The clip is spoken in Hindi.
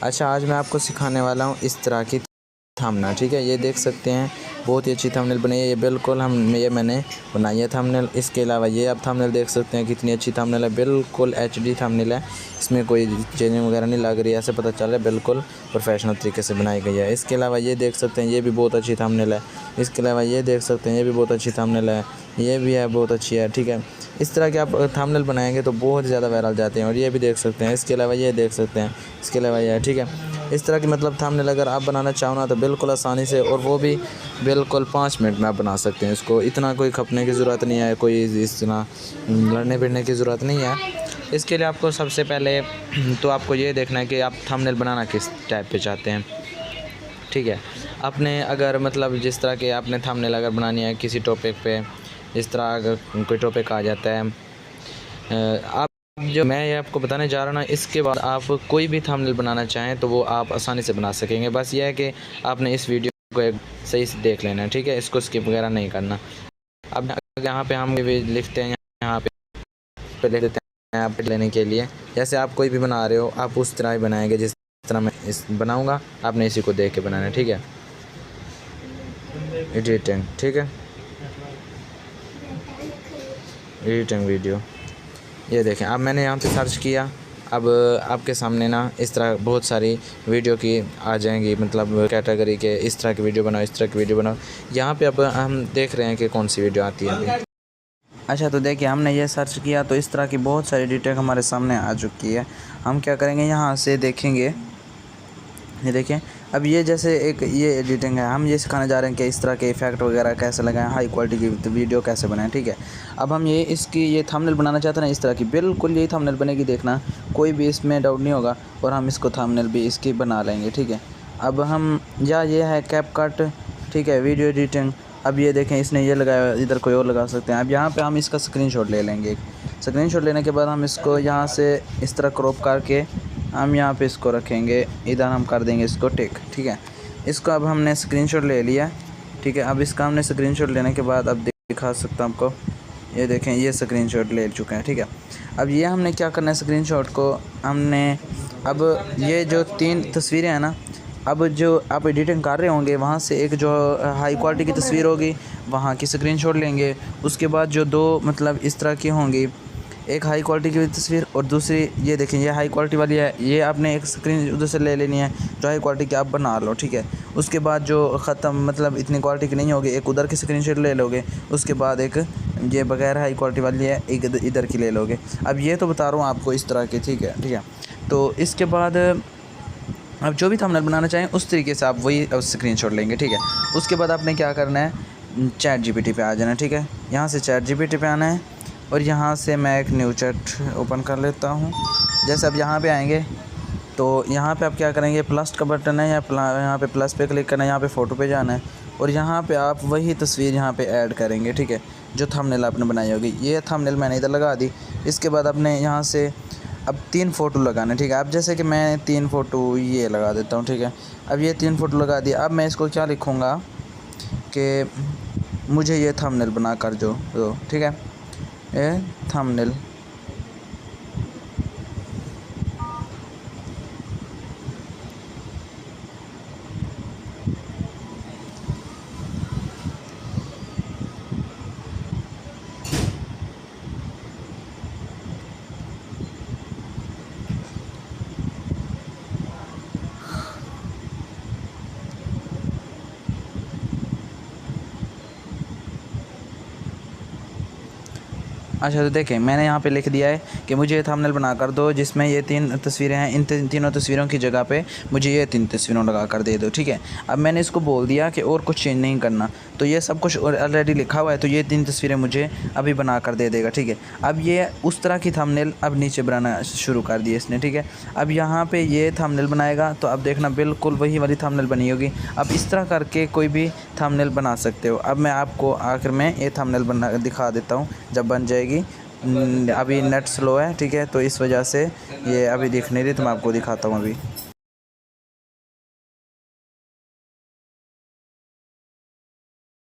अच्छा, आज मैं आपको सिखाने वाला हूँ इस तरह की थंबनेल। ठीक है, ये देख सकते हैं बहुत ही अच्छी थंबनेल बनी है। ये बिल्कुल मैंने बनाई है थंबनेल। इसके अलावा ये आप थंबनेल देख सकते हैं कितनी अच्छी थंबनेल है, बिल्कुल एचडी थंबनेल है। इसमें कोई चेंजिंग वगैरह नहीं लग रही है, ऐसे पता चल रहा है बिल्कुल प्रोफेशनल तरीके से बनाई गई है। इसके अलावा ये देख सकते हैं ये भी बहुत अच्छी थंबनेल है। इसके अलावा ये देख सकते हैं ये भी बहुत अच्छी थंबनेल है, ये भी है बहुत अच्छी है। ठीक है, इस तरह के आप थंबनेल बनाएंगे तो बहुत ज़्यादा वायरल जाते हैं। और ये भी देख सकते हैं, इसके अलावा ये देख सकते हैं, इसके अलावा ये है। ठीक है, इस तरह की मतलब थंबनेल अगर आप बनाना चाहो ना तो बिल्कुल आसानी से, और वो भी बिल्कुल 5 मिनट में आप बना सकते हैं इसको। इतना कोई खपने की ज़रूरत नहीं है, कोई इस तरह लड़ने भिड़ने की ज़रूरत नहीं है। इसके लिए आपको सबसे पहले तो आपको ये देखना है कि आप थंबनेल बनाना किस टाइप पे चाहते हैं। ठीक है, आपने अगर मतलब जिस तरह के आपने थंबनेल अगर बनानी है किसी टॉपिक पे, इस तरह अगर कोई टॉपिक आ जाता है, आप जो मैं ये आपको बताने जा रहा हूँ ना, इसके बाद आप कोई भी थंबनेल बनाना चाहें तो वो आप आसानी से बना सकेंगे। बस ये है कि आपने इस वीडियो को एक सही से देख लेना है। ठीक है, इसको स्किप वगैरह नहीं करना। अब यहाँ पे हम भी लिखते हैं, यहाँ पे लिख देते हैं आप लेने के लिए। जैसे आप कोई भी बना रहे हो आप उस तरह ही बनाएंगे जिस तरह मैं इस बनाऊँगा, आपने इसी को देख के बनाना है। ठीक है, एडिटिंग। ठीक है, एडिटिंग वीडियो, ये देखें। अब मैंने यहाँ पे सर्च किया, अब आपके सामने ना इस तरह बहुत सारी वीडियो की आ जाएंगी, मतलब कैटेगरी के इस तरह की वीडियो बनाओ, इस तरह की वीडियो बनाओ। यहाँ पे अब हम देख रहे हैं कि कौन सी वीडियो आती है अभी। अच्छा, तो देखिए हमने ये सर्च किया तो इस तरह की बहुत सारी डिटेल हमारे सामने आ चुकी है। हम क्या करेंगे, यहाँ से देखेंगे, ये देखें। अब ये जैसे एक ये एडिटिंग है, हम ये सिखाने जा रहे हैं कि इस तरह के इफेक्ट वगैरह कैसे लगाएं, हाई क्वालिटी की वीडियो कैसे बनाएं। ठीक है, अब हम ये थंबनेल बनाना चाहते हैं ना, इस तरह की बिल्कुल यही थंबनेल बनेगी, देखना कोई भी इसमें डाउट नहीं होगा। और हम इसको थंबनेल भी इसकी बना लेंगे। ठीक है, अब हम ये है कैपकट। ठीक है, वीडियो एडिटिंग। अब ये देखें इसने ये लगाया, इधर कोई और लगा सकते हैं। अब यहाँ पर हम इसका स्क्रीनशॉट ले लेंगे। स्क्रीनशॉट लेने के बाद हम इसको यहाँ से इस तरह क्रॉप करके हम यहाँ पे इसको रखेंगे, इधर हम कर देंगे इसको टिक। ठीक है, इसको अब हमने स्क्रीनशॉट ले लिया। ठीक है, अब इसका हमने स्क्रीनशॉट लेने के बाद अब दिखा सकता हूँ आपको, ये देखें ये स्क्रीनशॉट ले चुके हैं। ठीक है, अब ये हमने क्या करना है, स्क्रीनशॉट को हमने अब ये जो 3 तस्वीरें हैं ना, अब जो आप एडिटिंग कर रहे होंगे वहाँ से एक जो हाई क्वालिटी की तस्वीर होगी वहाँ की स्क्रीनशॉट लेंगे। उसके बाद जो 2 मतलब इस तरह की होंगी, एक हाई क्वालिटी की तस्वीर और दूसरी ये देखें ये हाई क्वालिटी वाली है, ये आपने एक स्क्रीन उधर से ले लेनी है जो हाई क्वालिटी की आप बना लो। ठीक है, उसके बाद जो ख़त्म मतलब इतनी क्वालिटी की नहीं होगी, एक उधर की स्क्रीनशॉट ले लोगे। उसके बाद एक ये बगैर हाई क्वालिटी वाली है, एक इधर की ले लोगे। अब ये तो बता रहा हूँ आपको इस तरह की। ठीक है, तो इसके बाद अब जो भी थंबनेल बनाना चाहें उस तरीके से आप वही स्क्रीनशॉट लेंगे। ठीक है, उसके बाद आपने क्या करना है, चैट जीपीटी पे आ जाना। ठीक है, यहाँ से चैट जीपीटी पे आना है और यहाँ से मैं एक न्यू चैट ओपन कर लेता हूँ। जैसे अब यहाँ पे आएंगे तो यहाँ पे आप क्या करेंगे, प्लस का बटन है, यहाँ पे प्लस पे क्लिक करना है, यहाँ पे फ़ोटो पे जाना है और यहाँ पे आप वही तस्वीर यहाँ पे ऐड करेंगे। ठीक है, जो थंबनेल आपने बनाई होगी, ये थंबनेल मैंने इधर लगा दी। इसके बाद आपने यहाँ से अब 3 फ़ोटो लगाना है। ठीक है, अब जैसे कि मैं 3 फ़ोटो ये लगा देता हूँ। ठीक है, अब ये 3 फ़ोटो लगा दिया। अब मैं इसको क्या लिखूँगा कि मुझे ये थंबनेल बना कर दो। ठीक है, ये थंबनेल। अच्छा, तो देखें मैंने यहाँ पे लिख दिया है कि मुझे ये थंबनेल बना कर दो जिसमें ये 3 तस्वीरें हैं, इन तीनों तस्वीरों की जगह पे मुझे ये 3 तस्वीरों लगा कर दे दो। ठीक है, अब मैंने इसको बोल दिया कि और कुछ चेंज नहीं करना, तो ये सब कुछ ऑलरेडी लिखा हुआ है, तो ये 3 तस्वीरें मुझे अभी बना कर दे देगा। ठीक है, अब ये उस तरह की थंबनेल अब नीचे बनाना शुरू कर दी इसने। ठीक है, अब यहाँ पर ये थंबनेल बनाएगा तो अब देखना बिल्कुल वही वाली थंबनेल बनी होगी। अब इस तरह करके कोई भी थंबनेल बना सकते हो। अब मैं आपको आखिर में ये थंबनेल बना दिखा देता हूँ जब बन जाएगी। अभी नेट स्लो है। ठीक है, तो इस वजह से ये अभी दिख नहीं रही, तो मैं आपको दिखाता हूँ अभी।